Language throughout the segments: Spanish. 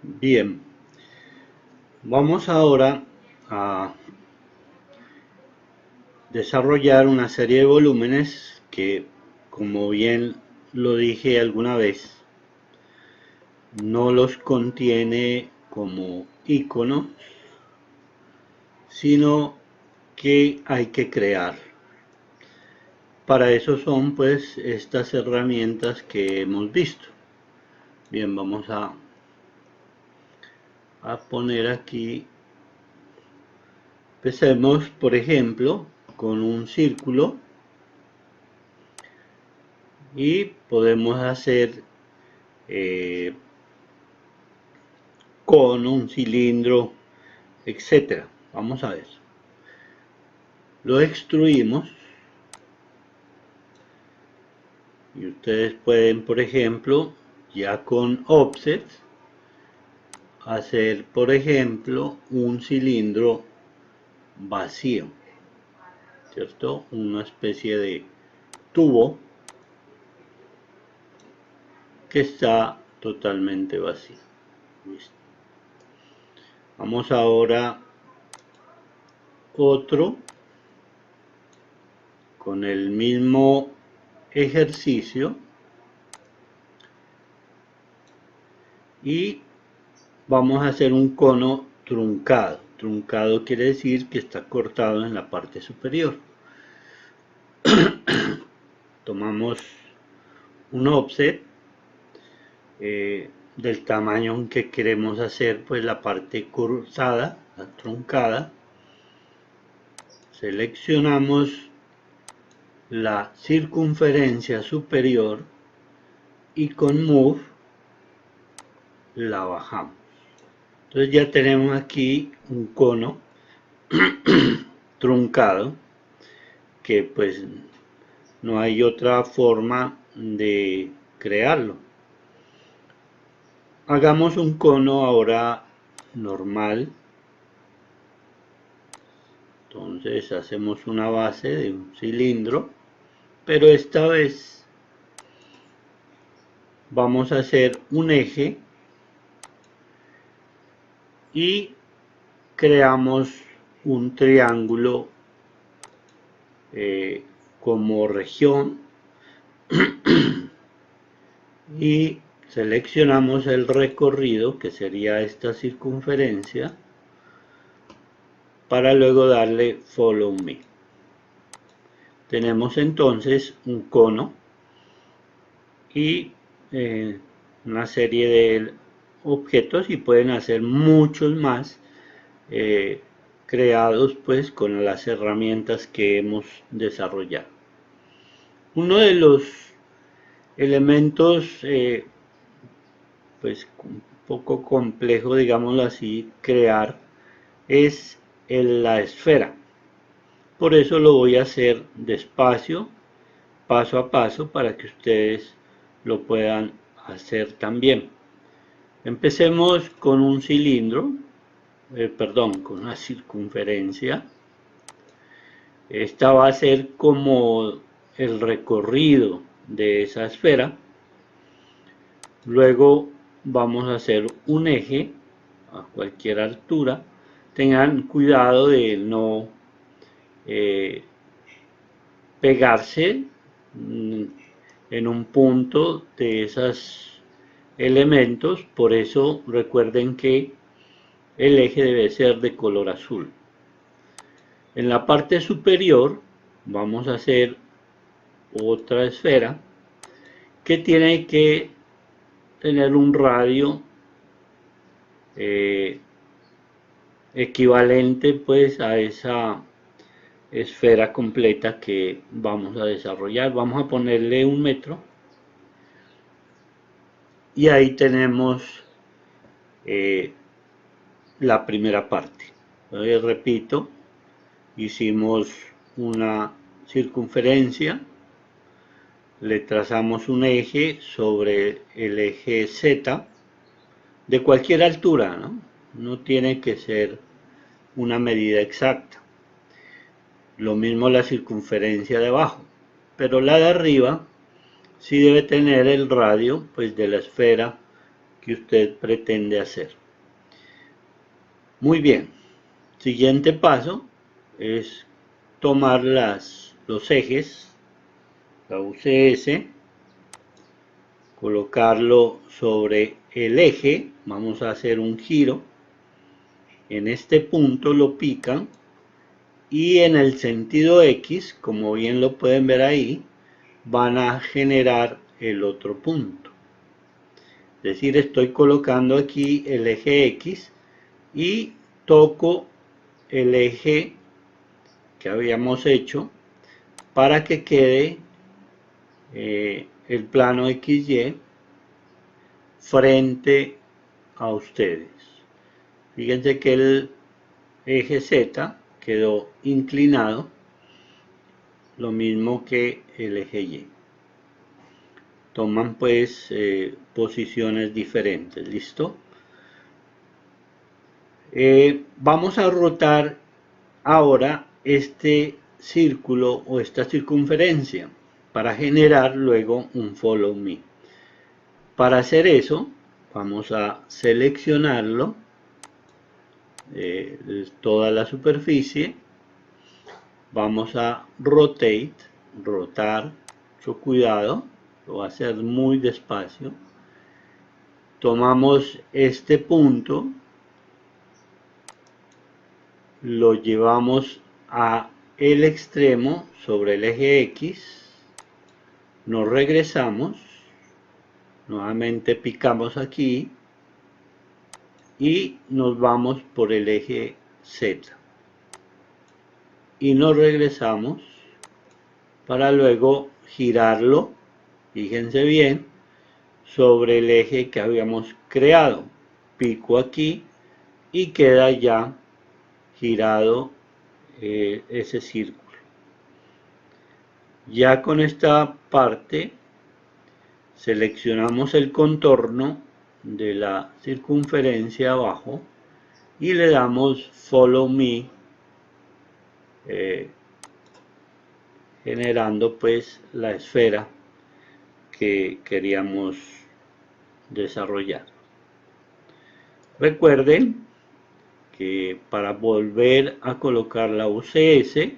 Bien, vamos ahora a desarrollar una serie de volúmenes que, como bien lo dije alguna vez, no los contiene como iconos, sino que hay que crear. Para eso son pues estas herramientas que hemos visto. Bien, vamos a poner aquí. Empecemos, por ejemplo, con un círculo y podemos hacer cono, un cilindro, etcétera. Vamos a ver. Lo extruimos y ustedes pueden, por ejemplo, ya con offset, hacer, por ejemplo, un cilindro vacío, ¿cierto? Una especie de tubo que está totalmente vacío. ¿Listo? Vamos ahora otro con el mismo ejercicio y vamos a hacer un cono truncado. Truncado quiere decir que está cortado en la parte superior. Tomamos un offset del tamaño en que queremos hacer pues la parte cruzada, la truncada. Seleccionamos la circunferencia superior y con Move la bajamos. Entonces ya tenemos aquí un cono truncado que pues no hay otra forma de crearlo. Hagamos un cono ahora normal. Entonces hacemos una base de un cilindro, pero esta vez vamos a hacer un eje y creamos un triángulo como región y seleccionamos el recorrido, que sería esta circunferencia, para luego darle Follow Me. Tenemos entonces un cono y una serie de objetos, y pueden hacer muchos más creados pues con las herramientas que hemos desarrollado. Uno de los elementos pues un poco complejo, digámoslo así, crear es la esfera. Por eso lo voy a hacer despacio, paso a paso, para que ustedes lo puedan hacer también. Empecemos con un cilindro, con una circunferencia. Esta va a ser como el recorrido de esa esfera. Luego vamos a hacer un eje a cualquier altura. Tengan cuidado de no pegarse en un punto de esos elementos. Por eso recuerden que el eje debe ser de color azul. En la parte superior vamos a hacer otra esfera que tiene que tener un radio equivalente pues a esa esfera completa que vamos a desarrollar. Vamos a ponerle 1 metro y ahí tenemos la primera parte. Entonces, repito, hicimos una circunferencia, le trazamos un eje sobre el eje Z de cualquier altura, ¿no? No tiene que ser una medida exacta. Lo mismo la circunferencia de abajo, pero la de arriba sí debe tener el radio pues de la esfera que usted pretende hacer. Muy bien, siguiente paso es tomar los ejes, la UCS, colocarlo sobre el eje, vamos a hacer un giro, en este punto lo pican y en el sentido X, como bien lo pueden ver ahí, van a generar el otro punto. Es decir, estoy colocando aquí el eje X y toco el eje que habíamos hecho para que quede el plano XY frente a ustedes. Fíjense que el eje Z quedó inclinado, lo mismo que el eje Y. Toman pues posiciones diferentes, ¿listo? Vamos a rotar ahora este círculo o esta circunferencia para generar luego un follow me. Para hacer eso, vamos a seleccionarlo, toda la superficie, vamos a rotar, mucho cuidado, lo voy a hacer muy despacio. Tomamos este punto, lo llevamos a el extremo sobre el eje X, nos regresamos, nuevamente picamos aquí y nos vamos por el eje Z y nos regresamos para luego girarlo, fíjense bien, sobre el eje que habíamos creado. Pico aquí y queda ya girado ese círculo. Ya con esta parte seleccionamos el contorno de la circunferencia abajo y le damos follow me, generando pues la esfera que queríamos desarrollar. Recuerden que para volver a colocar la UCS,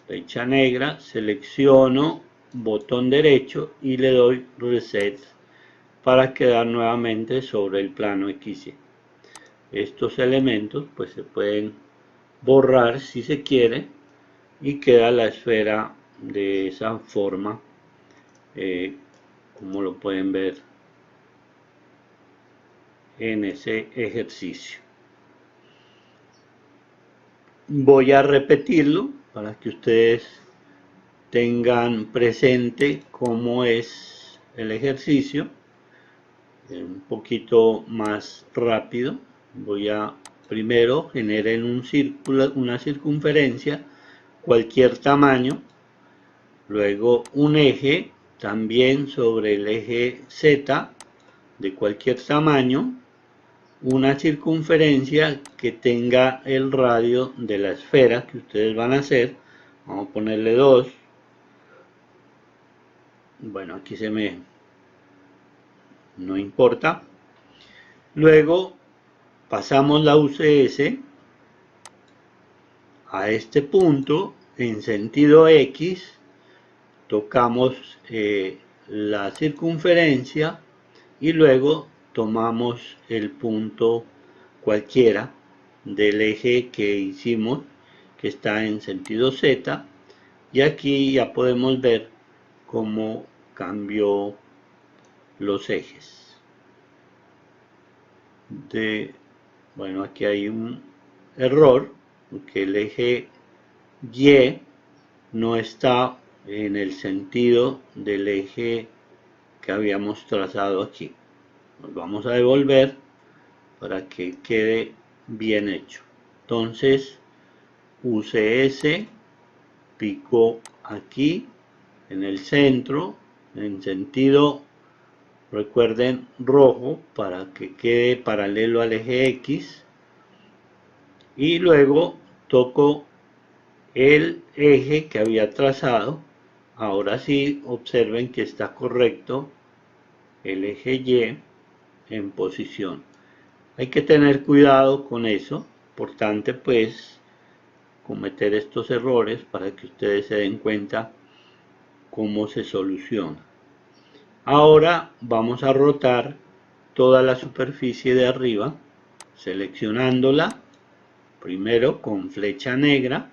flecha negra, selecciono botón derecho y le doy reset para quedar nuevamente sobre el plano XY. Estos elementos pues se pueden borrar si se quiere y queda la esfera de esa forma, como lo pueden ver en ese ejercicio. Voy a repetirlo para que ustedes tengan presente cómo es el ejercicio, un poquito más rápido. Voy a primero generar un círculo, una circunferencia, cualquier tamaño, luego un eje también sobre el eje Z de cualquier tamaño, una circunferencia que tenga el radio de la esfera que ustedes van a hacer. Vamos a ponerle 2. Bueno, aquí no importa. Luego pasamos la UCS a este punto en sentido X, tocamos la circunferencia y luego tomamos el punto cualquiera del eje que hicimos, que está en sentido Z, y aquí ya podemos ver cómo cambió los ejes. Bueno, aquí hay un error, porque el eje Y no está en el sentido del eje que habíamos trazado aquí. Nos vamos a devolver para que quede bien hecho. Entonces, UCS, pico aquí en el centro, en sentido, recuerden, rojo, para que quede paralelo al eje X, y luego toco el eje que había trazado. Ahora sí, observen que está correcto el eje Y, en posición. Hay que tener cuidado con eso, importante pues cometer estos errores para que ustedes se den cuenta cómo se soluciona. Ahora vamos a rotar toda la superficie de arriba, seleccionándola primero con flecha negra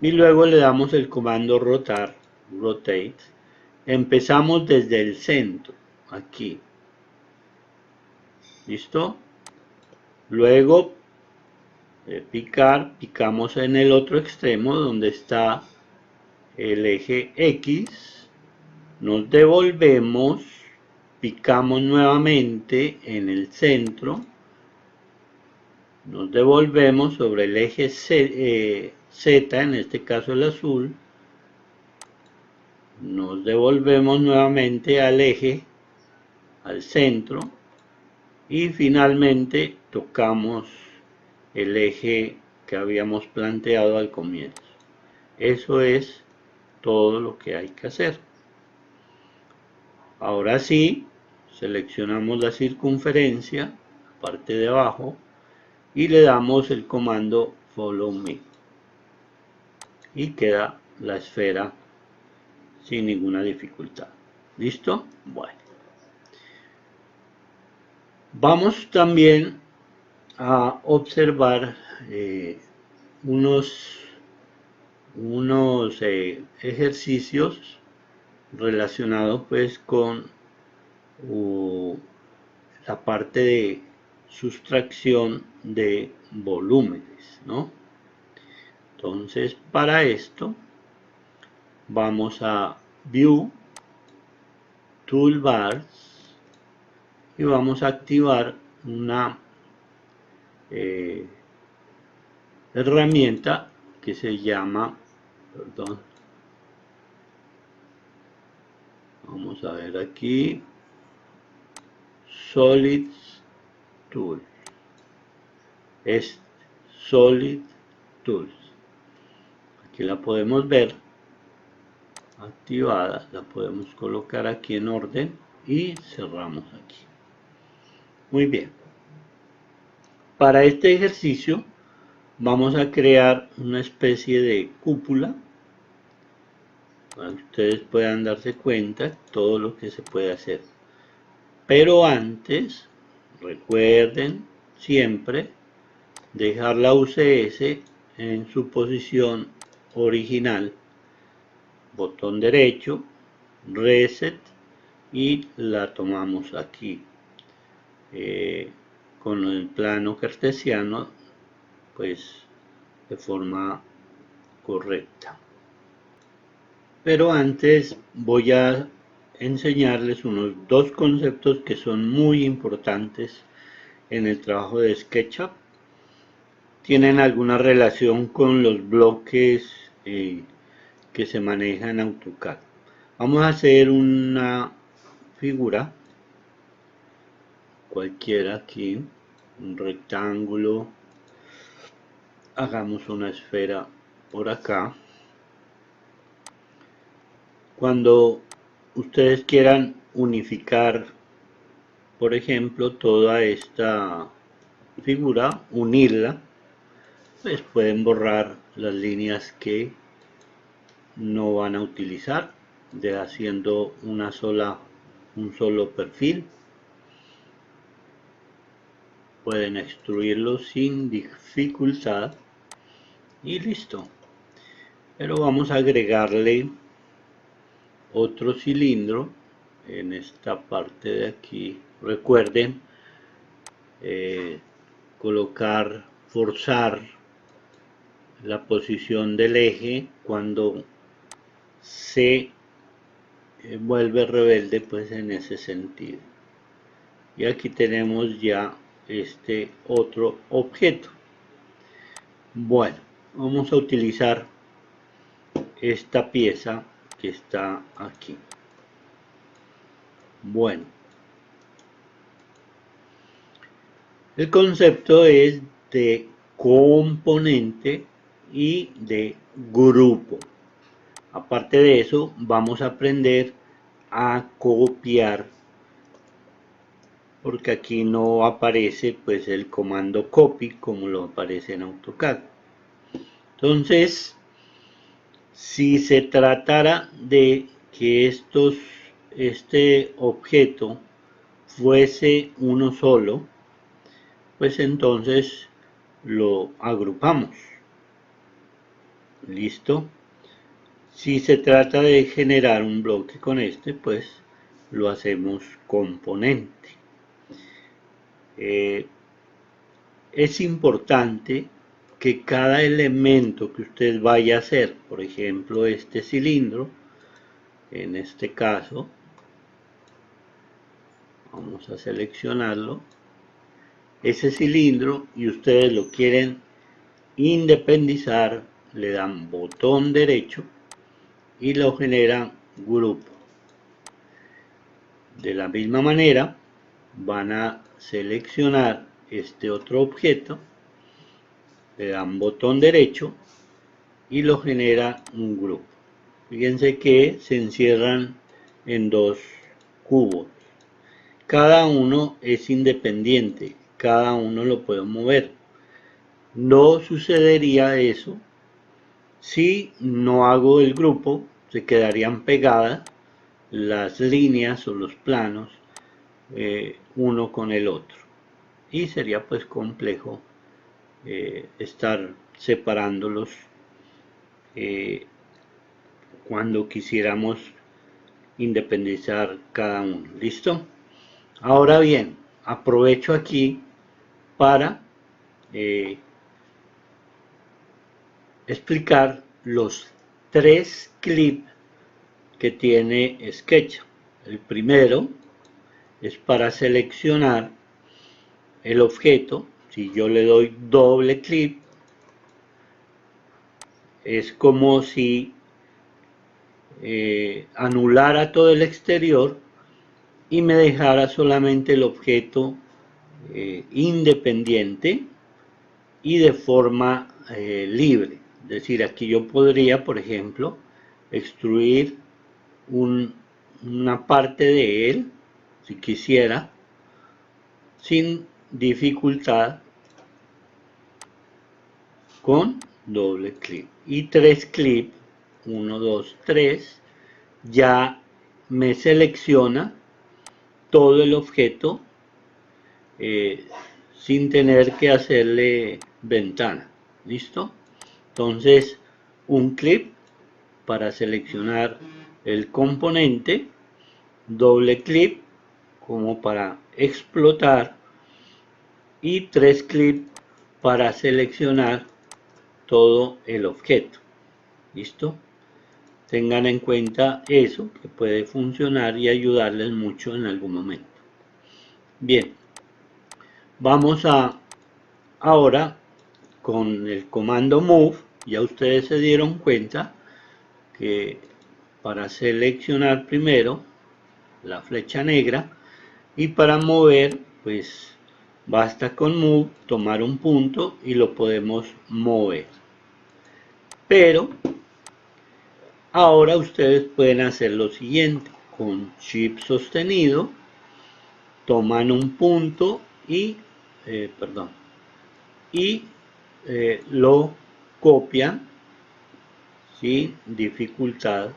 y luego le damos el comando rotar, rotate. Empezamos desde el centro, aquí. ¿Listo? Luego picamos en el otro extremo donde está el eje X, nos devolvemos, picamos nuevamente en el centro, nos devolvemos sobre el eje Z, en este caso el azul, nos devolvemos nuevamente al eje, al centro, y finalmente tocamos el eje que habíamos planteado al comienzo. Eso es todo lo que hay que hacer. Ahora sí, seleccionamos la circunferencia, la parte de abajo, y le damos el comando follow me. Y queda la esfera sin ninguna dificultad. ¿Listo? Bueno. Vamos también a observar unos ejercicios relacionados pues con la parte de sustracción de volúmenes, ¿no? Entonces, para esto vamos a View, Toolbars, y vamos a activar una herramienta que se llama, vamos a ver aquí, Solid Tool. Es Solid Tools. Aquí la podemos ver activada, la podemos colocar aquí en orden y cerramos aquí. Muy bien. Para este ejercicio vamos a crear una especie de cúpula para que ustedes puedan darse cuenta de todo lo que se puede hacer. Pero antes, recuerden siempre dejar la UCS en su posición original, botón derecho, reset, y la tomamos aquí con el plano cartesiano pues de forma correcta. Pero antes voy a enseñarles unos dos conceptos que son muy importantes en el trabajo de SketchUp. Tienen alguna relación con los bloques que se manejan en AutoCAD. Vamos a hacer una figura cualquiera aquí, un rectángulo. Hagamos una esfera por acá. Cuando ustedes quieran unificar, por ejemplo, toda esta figura, unirla, pues pueden borrar las líneas que no van a utilizar, haciendo un solo perfil. Pueden extruirlo sin dificultad y listo. Pero vamos a agregarle otro cilindro en esta parte de aquí. Recuerden forzar la posición del eje cuando se vuelve rebelde, pues en ese sentido. Y aquí tenemos ya este otro objeto. Bueno, vamos a utilizar esta pieza que está aquí. Bueno, el concepto es de componente y de grupo. Aparte de eso, vamos a aprender a copiar porque aquí no aparece pues el comando copy como lo aparece en AutoCAD. Entonces, si se tratara de que este objeto fuese uno solo, pues entonces lo agrupamos. ¿Listo? Si se trata de generar un bloque con este, pues lo hacemos componente. Es importante que cada elemento que usted vaya a hacer, por ejemplo este cilindro, en este caso, vamos a seleccionarlo, ese cilindro, y ustedes lo quieren independizar, le dan botón derecho y lo generan grupo. De la misma manera van a seleccionar este otro objeto, le dan botón derecho y lo genera un grupo. Fíjense que se encierran en dos cubos. Cada uno es independiente, cada uno lo puedo mover. No sucedería eso si no hago el grupo, se quedarían pegadas las líneas o los planos uno con el otro. Y sería pues complejo estar separándolos cuando quisiéramos independizar cada uno. ¿Listo? Ahora bien, aprovecho aquí para explicar los 3 clips que tiene SketchUp. El primero es para seleccionar el objeto. Si yo le doy doble clic, es como si anulara todo el exterior y me dejara solamente el objeto independiente y de forma libre. Es decir, aquí yo podría, por ejemplo, extruir una parte de él, si quisiera, sin dificultad, con doble clic. Y 3 clics, 1, 2, 3, ya me selecciona todo el objeto sin tener que hacerle ventana. ¿Listo? Entonces, un clic para seleccionar el componente, doble clic como para explotar y 3 clics para seleccionar todo el objeto. ¿Listo? Tengan en cuenta eso, que puede funcionar y ayudarles mucho en algún momento. Bien, vamos ahora con el comando move. Ya ustedes se dieron cuenta que para seleccionar primero la flecha negra y para mover pues basta con move, tomar un punto y lo podemos mover. Pero ahora ustedes pueden hacer lo siguiente: con shift sostenido toman un punto y lo copian sin dificultad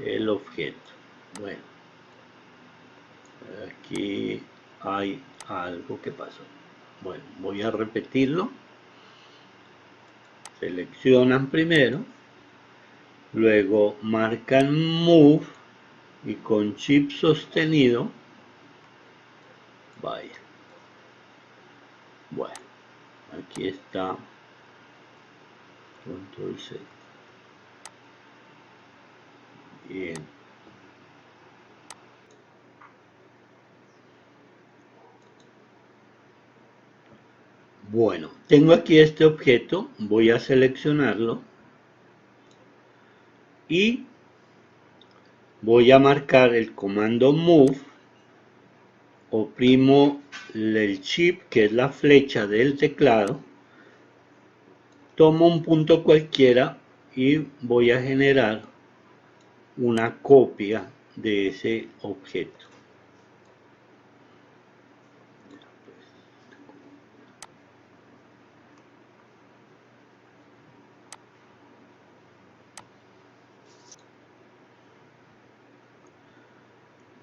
el objeto. Bueno, aquí hay algo que pasó. Bueno, voy a repetirlo. Seleccionan primero, luego marcan move y con shift sostenido, vaya, bueno, aquí está, control C. Bien. Bueno, tengo aquí este objeto, voy a seleccionarlo y voy a marcar el comando move, oprimo el shift, que es la flecha del teclado, tomo un punto cualquiera y voy a generar una copia de ese objeto.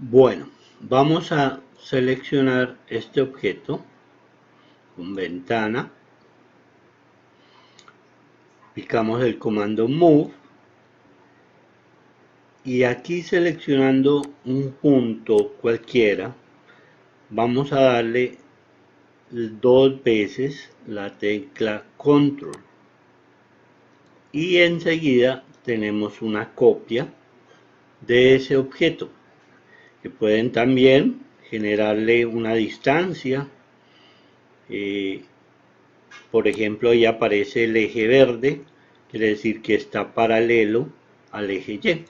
Bueno, vamos a seleccionar este objeto con ventana, picamos el comando Move y aquí seleccionando un punto cualquiera vamos a darle 2 veces la tecla Control y enseguida tenemos una copia de ese objeto, que pueden también generarle una distancia. Por ejemplo, ahí aparece el eje verde, quiere decir que está paralelo al eje Y.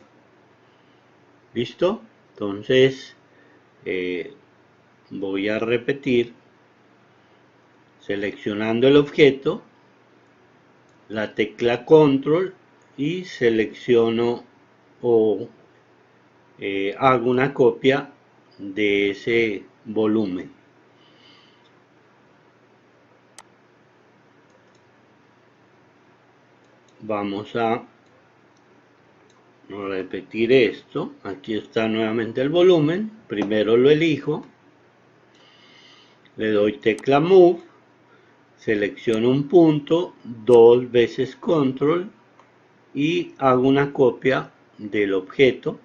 ¿Listo? Entonces voy a repetir seleccionando el objeto, la tecla Control y selecciono o hago una copia de ese volumen. Vamos a repetir esto. Aquí está nuevamente el volumen. Primero lo elijo, le doy tecla Move, selecciono un punto, 2 veces Control y hago una copia del objeto.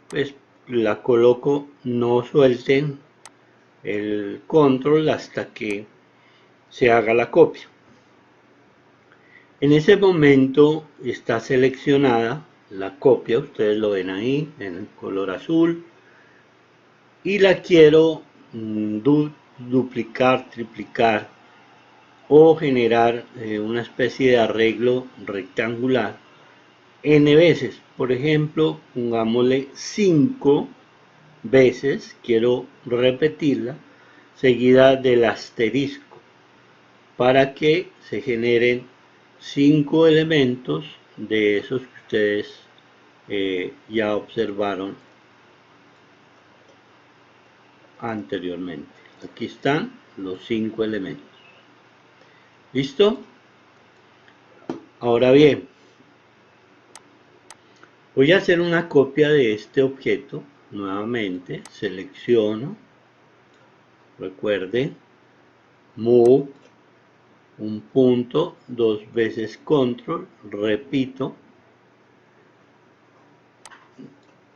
Pues la coloco, no suelten el Control hasta que se haga la copia. En ese momento está seleccionada la copia, ustedes lo ven ahí en el color azul, y la quiero duplicar, triplicar o generar una especie de arreglo rectangular n veces. Por ejemplo, pongámosle 5 veces, quiero repetirla, seguida del asterisco, para que se generen 5 elementos de esos que ustedes ya observaron anteriormente. Aquí están los 5 elementos. ¿Listo? Ahora bien, voy a hacer una copia de este objeto. Nuevamente, selecciono, recuerden, Move, un punto, 2 veces Control, repito,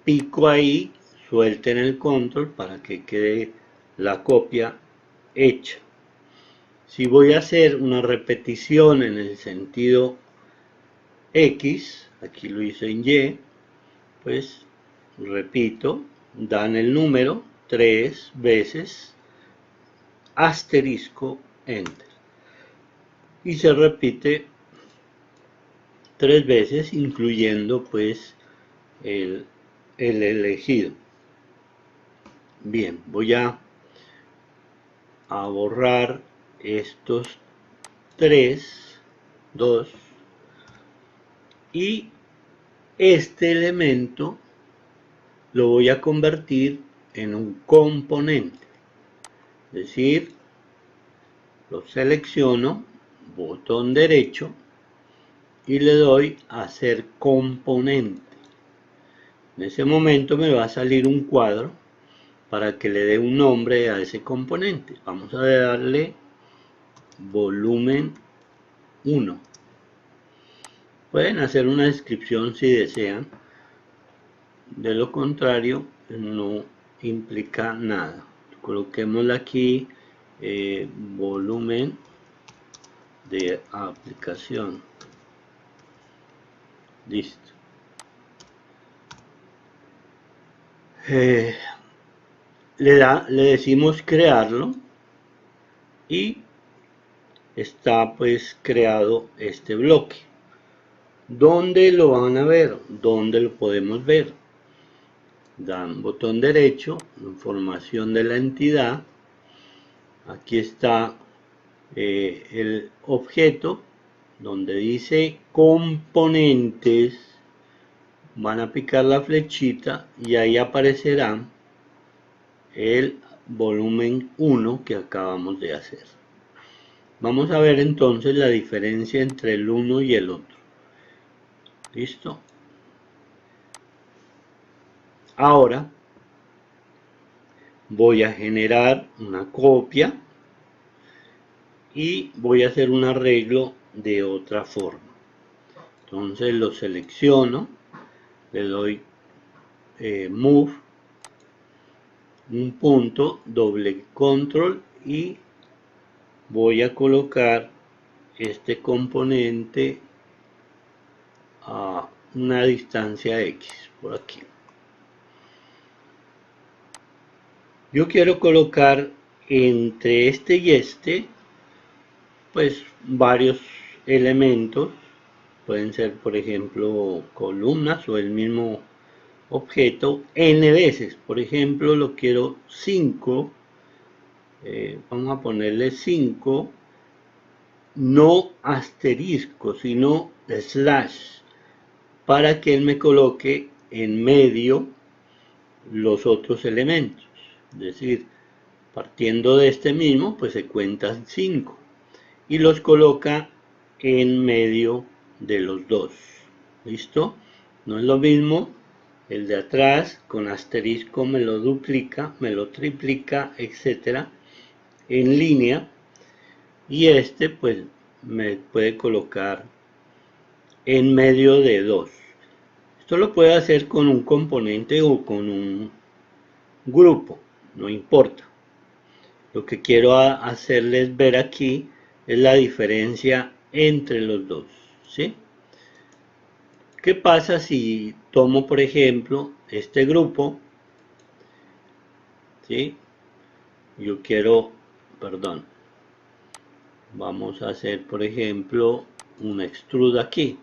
pico ahí, suelten el Control para que quede la copia hecha. Si voy a hacer una repetición en el sentido X, aquí lo hice en Y, pues repito, dan el número 3 veces, asterisco, enter. Y se repite 3 veces, incluyendo pues el elegido. Bien, voy a borrar estos 3, 2, y este elemento lo voy a convertir en un componente. Es decir, lo selecciono, botón derecho, y le doy a hacer componente. En ese momento me va a salir un cuadro para que le dé un nombre a ese componente. Vamos a darle volumen 1. Pueden hacer una descripción si desean. De lo contrario, no implica nada. Coloquémosle aquí volumen de aplicación. Listo. Le decimos crearlo y está pues creado este bloque. ¿Dónde lo van a ver? ¿Dónde lo podemos ver? Dan botón derecho, información de la entidad. Aquí está el objeto donde dice componentes. Van a picar la flechita y ahí aparecerá el volumen 1 que acabamos de hacer. Vamos a ver entonces la diferencia entre el uno y el otro. ¿Listo? Ahora voy a generar una copia y voy a hacer un arreglo de otra forma. Entonces lo selecciono, le doy Move, un punto, doble control y voy a colocar este componente a una distancia X por aquí. Yo quiero colocar entre este y este pues varios elementos, pueden ser por ejemplo columnas o el mismo objeto n veces. Por ejemplo lo quiero 5, vamos a ponerle 5, no asterisco sino slash, para que él me coloque en medio los otros elementos. Es decir, partiendo de este mismo, pues se cuentan 5 y los coloca en medio de los dos. ¿Listo? No es lo mismo el de atrás, con asterisco me lo duplica, me lo triplica, etcétera, en línea, y este pues me puede colocar en medio de dos. Esto lo puede hacer con un componente o con un grupo, no importa. Lo que quiero hacerles ver aquí es la diferencia entre los dos, ¿sí? ¿Qué pasa si tomo, por ejemplo, este grupo, ¿sí? Yo quiero, perdón, vamos a hacer, por ejemplo, un extrude aquí,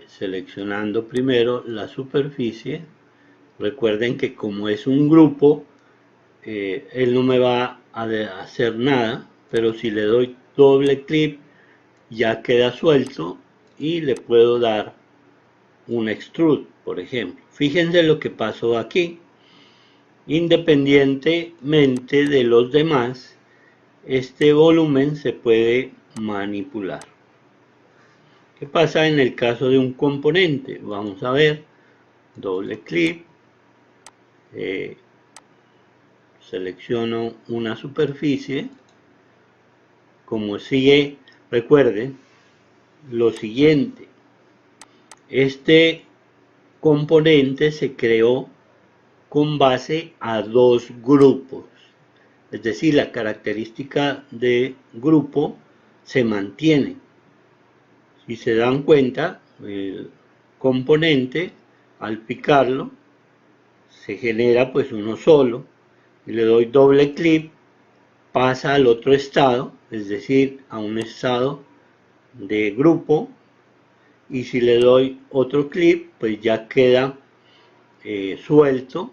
seleccionando primero la superficie. Recuerden que como es un grupo, él no me va a hacer nada, pero si le doy doble clic ya queda suelto y le puedo dar un extrude, por ejemplo. Fíjense lo que pasó aquí. Independientemente de los demás, este volumen se puede manipular. ¿Qué pasa en el caso de un componente? Vamos a ver, doble clic, selecciono una superficie, como sigue, recuerden lo siguiente, este componente se creó con base a dos grupos, es decir, la característica de grupo se mantiene. Si se dan cuenta, el componente al picarlo se genera pues uno solo, y le doy doble clic, pasa al otro estado, es decir, a un estado de grupo, y si le doy otro clic pues ya queda suelto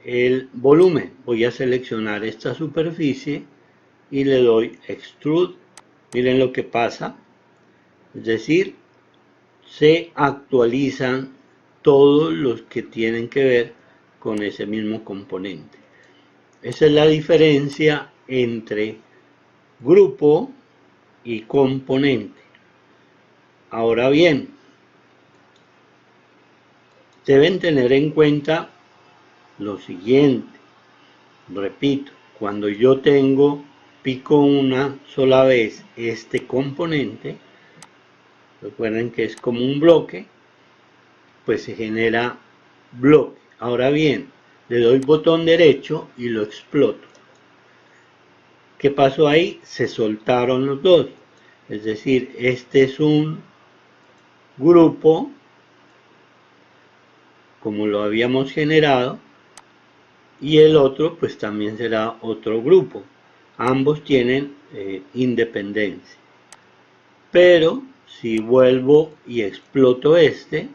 el volumen. Voy a seleccionar esta superficie y le doy extrude. Miren lo que pasa, es decir, se actualizan todos los que tienen que ver con ese mismo componente. Esa es la diferencia entre grupo y componente. Ahora bien, deben tener en cuenta lo siguiente. Repito, cuando yo pico una sola vez este componente, recuerden que es como un bloque, pues se genera bloque. Ahora bien, le doy botón derecho y lo exploto. ¿Qué pasó ahí? Se soltaron los dos. Es decir, este es un grupo, como lo habíamos generado, y el otro pues también será otro grupo. Ambos tienen independencia. Pero si vuelvo y exploto este,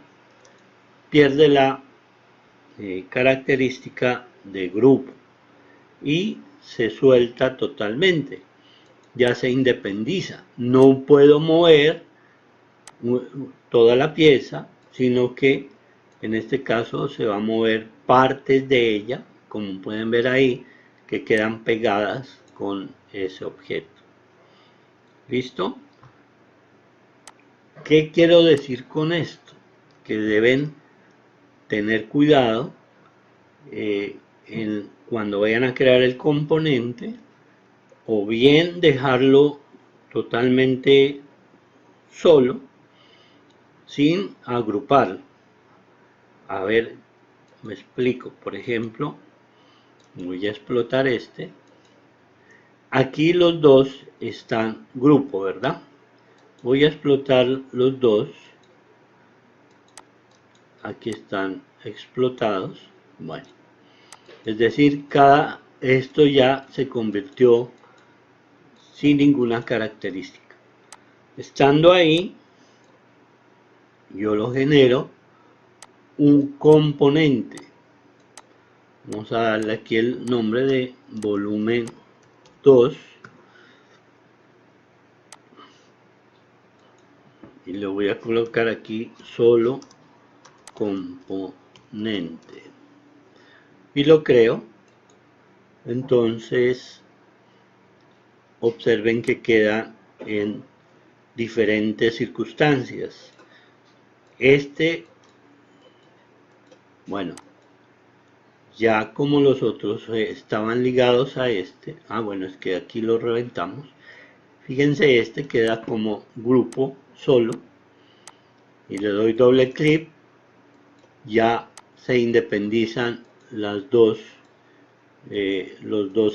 pierde la característica de grupo y se suelta totalmente, ya se independiza. No puedo mover toda la pieza, sino que en este caso se va a mover partes de ella, como pueden ver ahí, que quedan pegadas con ese objeto. ¿Listo? ¿Qué quiero decir con esto? Que deben tener cuidado cuando vayan a crear el componente, o bien dejarlo totalmente solo, sin agrupar. A ver, me explico. Por ejemplo, voy a explotar este. Aquí los dos están grupo, ¿verdad? Voy a explotar los dos. Aquí están explotados. Bueno, es decir, esto ya se convirtió sin ninguna característica. Estando ahí, yo lo genero un componente. Vamos a darle aquí el nombre de volumen 2 y le voy a colocar aquí solo componente y lo creo. Entonces observen que queda en diferentes circunstancias. Bueno, ya como los otros estaban ligados a este, bueno, es que aquí lo reventamos. Fíjense, este queda como grupo solo y le doy doble clic, ya se independizan los dos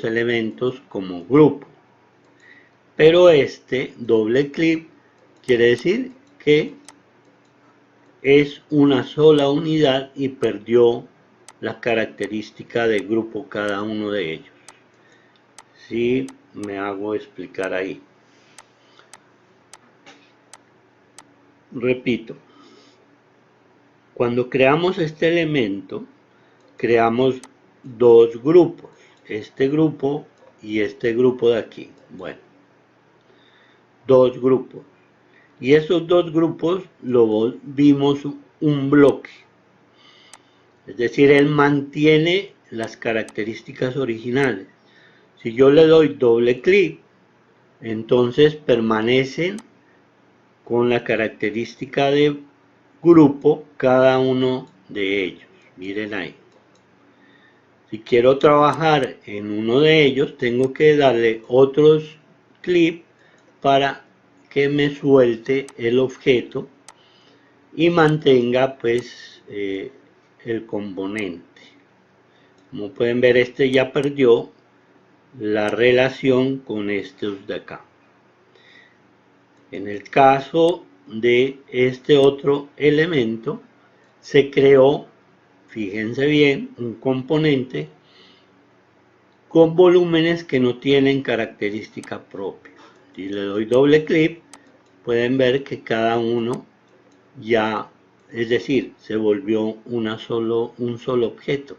elementos como grupo. Pero este doble clic quiere decir que es una sola unidad y perdió la característica de grupo cada uno de ellos. Si me hago explicar ahí. Repito, cuando creamos este elemento, creamos dos grupos, este grupo y este grupo de aquí. Bueno, dos grupos. Y esos dos grupos lo vimos un bloque. Es decir, él mantiene las características originales. Si yo le doy doble clic, entonces permanecen con la característica de grupo cada uno de ellos. Miren ahí. Si quiero trabajar en uno de ellos, tengo que darle otros clics para que me suelte el objeto y mantenga pues el componente. Como pueden ver, este ya perdió la relación con estos de acá. En el caso de este otro elemento, se creó, fíjense bien, un componente con volúmenes que no tienen característica propia. Si le doy doble clic, pueden ver que cada uno ya, es decir, se volvió un solo objeto.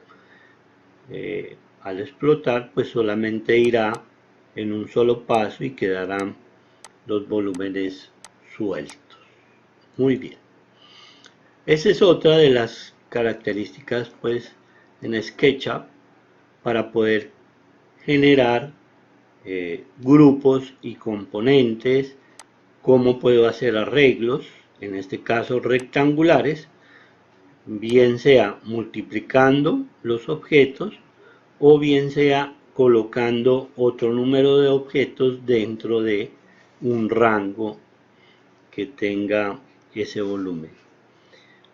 Al explotar, pues solamente irá en un solo paso y quedarán los volúmenes sueltos. Muy bien. Esa es otra de las características, pues, en SketchUp para poder generar grupos y componentes, cómo puedo hacer arreglos, en este caso rectangulares, bien sea multiplicando los objetos o bien sea colocando otro número de objetos dentro de un rango que tenga ese volumen.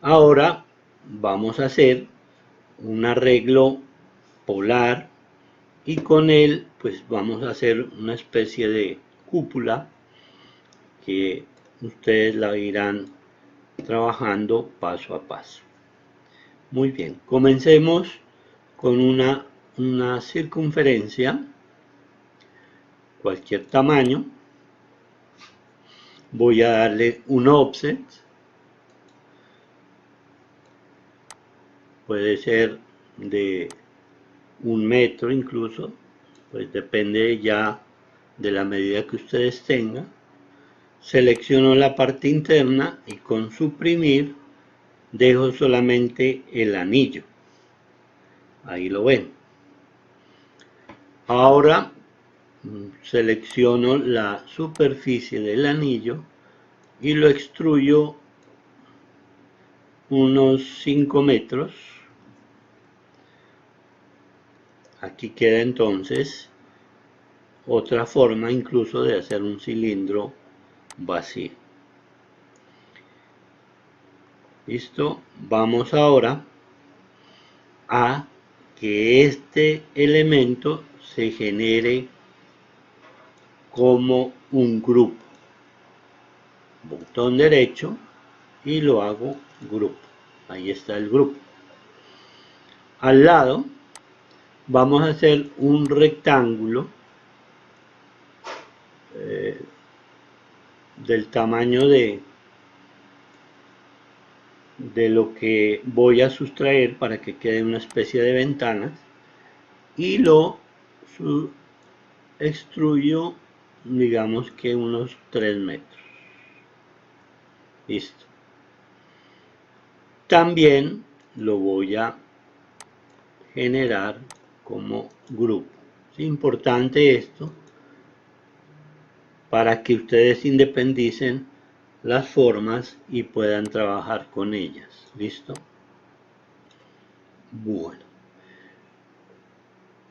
Ahora vamos a hacer un arreglo polar y con él pues vamos a hacer una especie de cúpula que ustedes la irán trabajando paso a paso. Muy bien, comencemos con una circunferencia, cualquier tamaño. Voy a darle un offset, puede ser de 1 metro incluso, pues depende ya de la medida que ustedes tengan. Selecciono la parte interna y con suprimir dejo solamente el anillo. Ahí lo ven. Ahora selecciono la superficie del anillo y lo extruyo unos 5 metros. aquí queda entonces otra forma incluso de hacer un cilindro vacío. Listo, vamos ahora a que este elemento se genere como un grupo. Botón derecho y lo hago grupo. Ahí está el grupo. Al lado vamos a hacer un rectángulo del tamaño de lo que voy a sustraer para que quede una especie de ventanas y lo extruyo, digamos que unos 3 metros. Listo. También lo voy a generar como grupo. Es importante esto para que ustedes independicen las formas y puedan trabajar con ellas. ¿Listo? Bueno.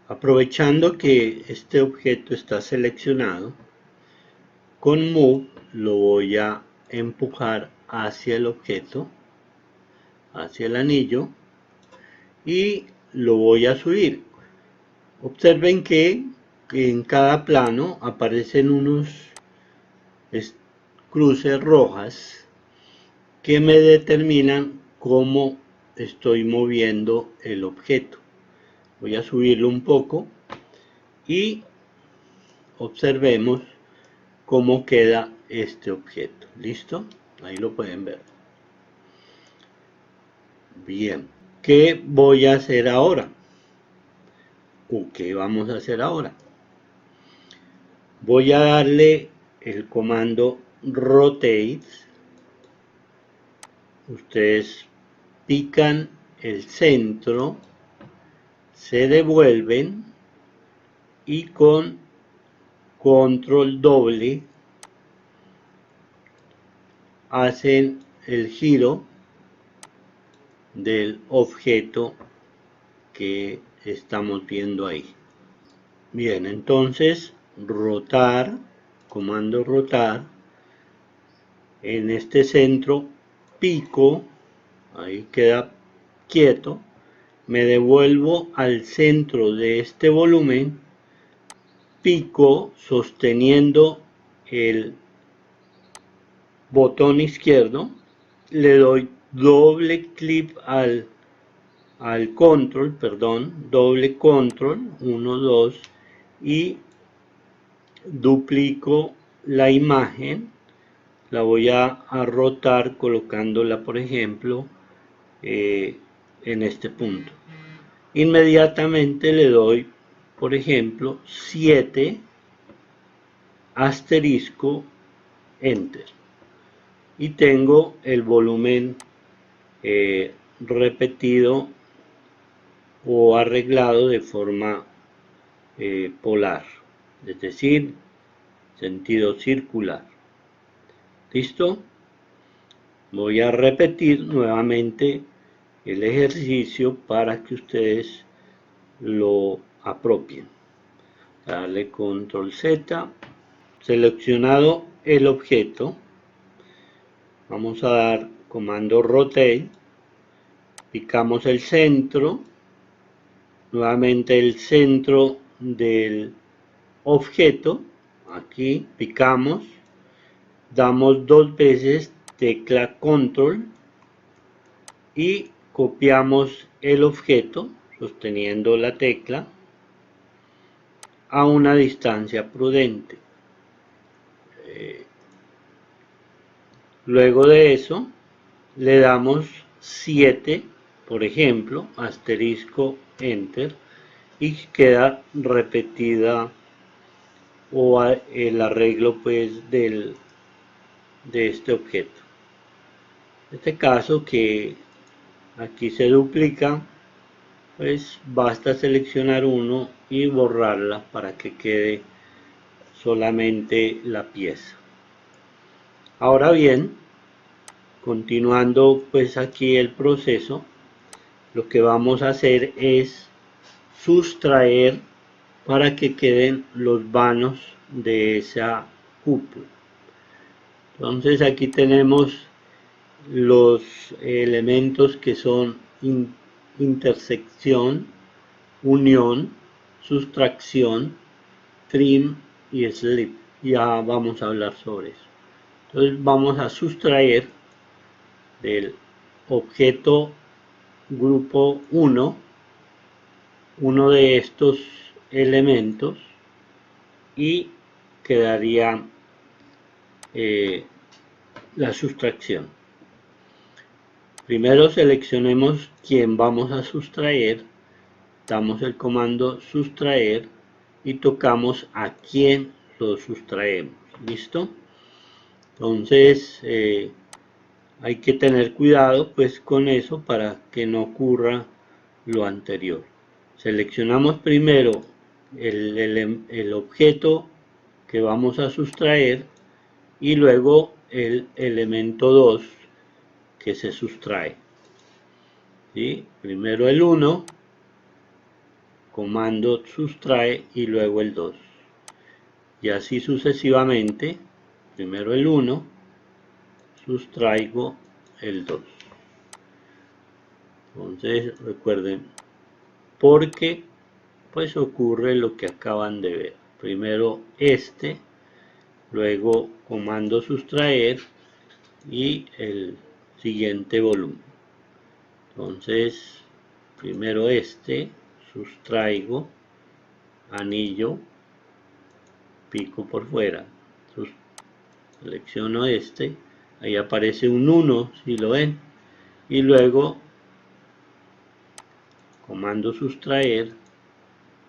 Aprovechando que este objeto está seleccionado, con Move lo voy a empujar hacia el objeto, hacia el anillo, y lo voy a subir. Observen que en cada plano aparecen unos cruces rojas que me determinan cómo estoy moviendo el objeto. Voy a subirlo un poco y observemos cómo queda este objeto. ¿Listo? Ahí lo pueden ver. Bien, ¿qué voy a hacer ahora? ¿O qué vamos a hacer ahora? Voy a darle el comando rotate. Ustedes pican el centro, se devuelven y con control doble hacen el giro del objeto que estamos viendo ahí. Bien, entonces rotar, comando rotar, en este centro pico, ahí queda quieto, me devuelvo al centro de este volumen, pico sosteniendo el botón izquierdo, le doy doble clic al control, perdón, doble control, 1, 2, y duplico la imagen, la voy a rotar colocándola, por ejemplo, en este punto. Inmediatamente le doy, por ejemplo, 7, asterisco, enter. Y tengo el volumen repetido o arreglado de forma polar, es decir, sentido circular. ¿Listo? Voy a repetir nuevamente el ejercicio para que ustedes lo apropien. Darle control Z, seleccionado el objeto, vamos a dar comando rotate, picamos el centro, nuevamente el centro del objeto, aquí picamos, damos 2 veces tecla control y copiamos el objeto sosteniendo la tecla a una distancia prudente. Luego de eso le damos 7, por ejemplo, asterisco enter, y queda repetida o el arreglo pues de este objeto. En este caso que aquí se duplica, pues basta seleccionar uno y borrarla para que quede solamente la pieza. Ahora bien, continuando pues aquí el proceso, lo que vamos a hacer es sustraer para que queden los vanos de esa cúpula. Entonces aquí tenemos los elementos que son intersección, unión, sustracción, trim y slip. Ya vamos a hablar sobre eso. Entonces vamos a sustraer del objeto grupo 1 uno de estos elementos y quedaría la sustracción. Primero seleccionemos quién vamos a sustraer, damos el comando sustraer y tocamos a quién lo sustraemos. ¿Listo? Entonces hay que tener cuidado pues con eso para que no ocurra lo anterior. Seleccionamos primero el objeto que vamos a sustraer y luego el elemento 2 que se sustrae. ¿Sí? Primero el 1, comando sustrae y luego el 2. Y así sucesivamente, primero el 1, sustraigo el 2. Entonces recuerden, porque pues ocurre lo que acaban de ver. Primero este, luego comando sustraer y el siguiente volumen. Entonces primero este, sustraigo, anillo, pico por fuera, selecciono este, ahí aparece un 1 si lo ven, y luego comando sustraer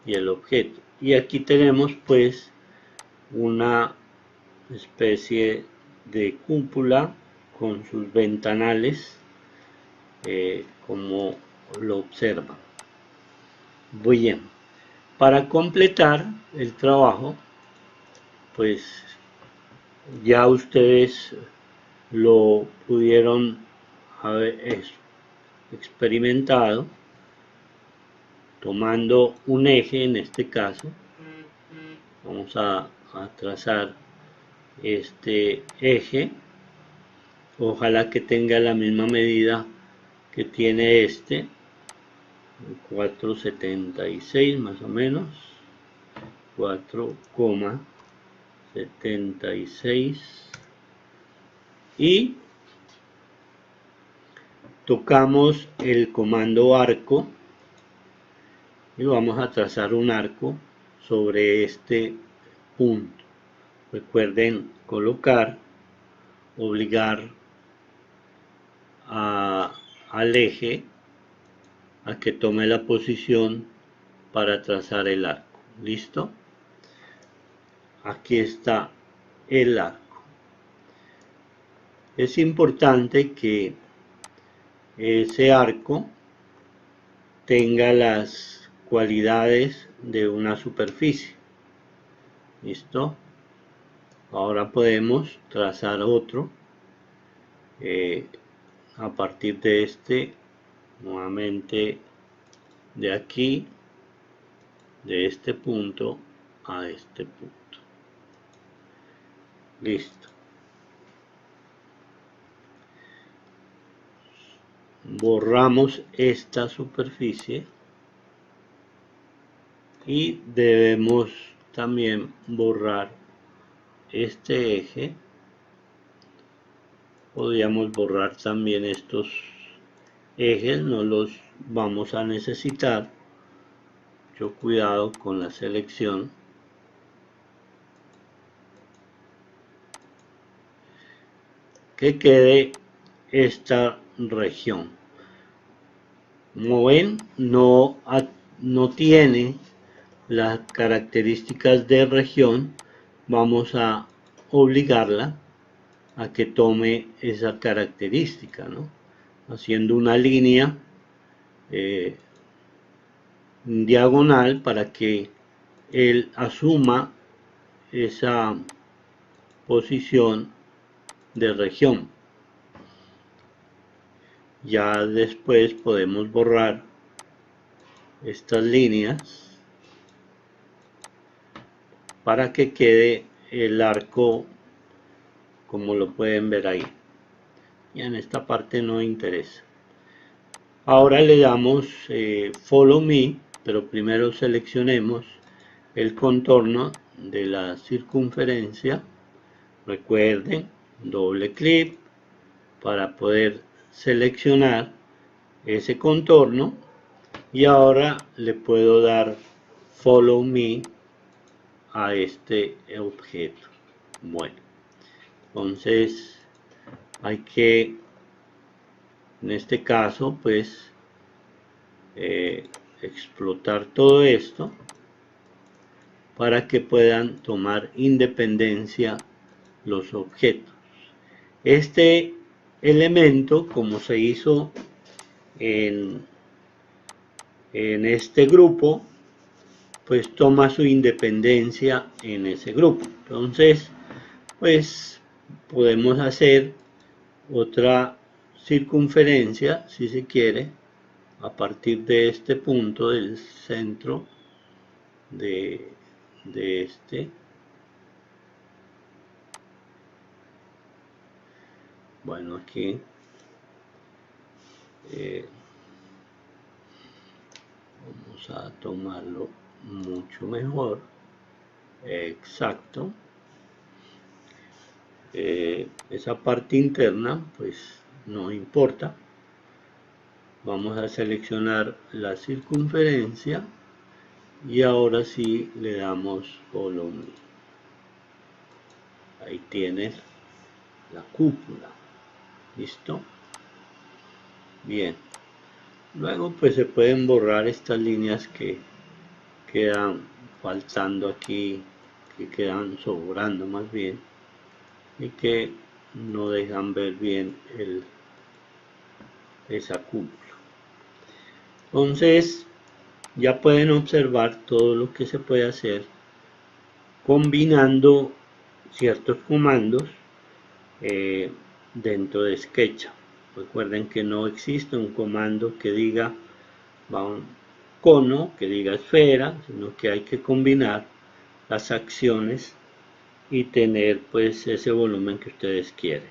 y el objeto. Y aquí tenemos pues una especie de cúpula con sus ventanales como lo observan. Bien, para completar el trabajo pues ya ustedes lo pudieron haber experimentado tomando un eje. En este caso vamos a trazar este eje, ojalá que tenga la misma medida que tiene este, 4,76 más o menos, 4,76, y tocamos el comando arco y vamos a trazar un arco sobre este punto. Recuerden colocar, obligar al eje a que tome la posición para trazar el arco. ¿Listo? Aquí está el arco. Es importante que ese arco tenga las cualidades de una superficie. ¿Listo? Ahora podemos trazar otro a partir de este, nuevamente de aquí, de este punto a este punto. Listo. Borramos esta superficie y debemos también borrar este eje. Podríamos borrar también estos ejes, no los vamos a necesitar. Mucho cuidado con la selección. Que quede esta región. Como ven, no tiene las características de región. Vamos a obligarla a que tome esa característica, ¿no? Haciendo una línea diagonal para que él asuma esa posición de región. Ya después podemos borrar estas líneas para que quede el arco como lo pueden ver ahí. Y en esta parte no interesa. Ahora le damos Follow Me, pero primero seleccionemos el contorno de la circunferencia. Recuerden, doble clic para poder seleccionar ese contorno y ahora le puedo dar Follow Me a este objeto. Bueno, entonces hay que, en este caso, pues explotar todo esto para que puedan tomar independencia los objetos. Este elemento, como se hizo en este grupo, pues toma su independencia en ese grupo. Entonces, pues podemos hacer otra circunferencia, si se quiere, a partir de este punto del centro de este. Bueno, aquí vamos a tomarlo mucho mejor. Exacto. Esa parte interna pues no importa. Vamos a seleccionar la circunferencia y ahora sí le damos Follow Me. Ahí tienes la cúpula. ¿Listo? Bien. Luego pues se pueden borrar estas líneas que quedan faltando aquí, que quedan sobrando más bien, y que no dejan ver bien esa cúpula. Entonces ya pueden observar todo lo que se puede hacer combinando ciertos comandos dentro de SketchUp. Recuerden que no existe un comando que diga un cono, que diga esfera, sino que hay que combinar las acciones y tener pues ese volumen que ustedes quieren.